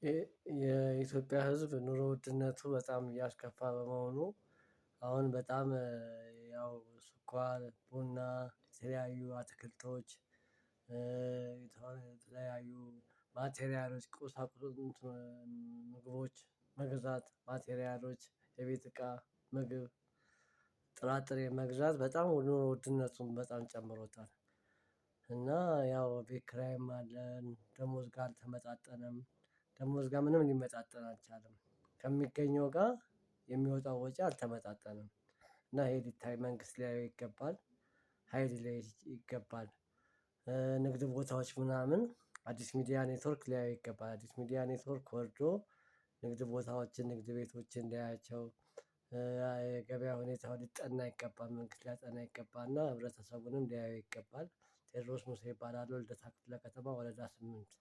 የኢትዮጵያ ህዝብ ኑሮ ውድነቱ በጣም እያስከፋ በመሆኑ አሁን በጣም ያው ስኳር ቡና የተለያዩ አትክልቶች የተለያዩ ማቴሪያሎች ቁሳቁስ ምግቦች መግዛት ማቴሪያሎች የቤት እቃ ምግብ ጥራጥሬ መግዛት በጣም ኑሮ ውድነቱን በጣም ጨምሮታል። እና ያው ቤት ኪራይም አለን ደሞዝ ጋር አልተመጣጠነም። ደሞዝ ጋር ምንም ሊመጣጠን አልቻለም። ከሚገኘው ጋር የሚወጣው ወጪ አልተመጣጠንም። እና ይሄ ሊታይ መንግስት ሊያየው ይገባል። ሀይል ሊያይ ይገባል። ንግድ ቦታዎች ምናምን አዲስ ሚዲያ ኔትወርክ ሊያየው ይገባል አዲስ ሚዲያ ኔትወርክ ወርዶ ንግድ ቦታዎችን ንግድ ቤቶችን ሊያያቸው። የገበያ ሁኔታው ሊጠና ይገባል መንግስት ሊያጠና ይገባልና ህብረተሰቡንም ሊያየው ይገባል። ቴዎድሮስ ሙሴ እባላለሁ ልደታ ክፍለ ከተማ ወረዳ 8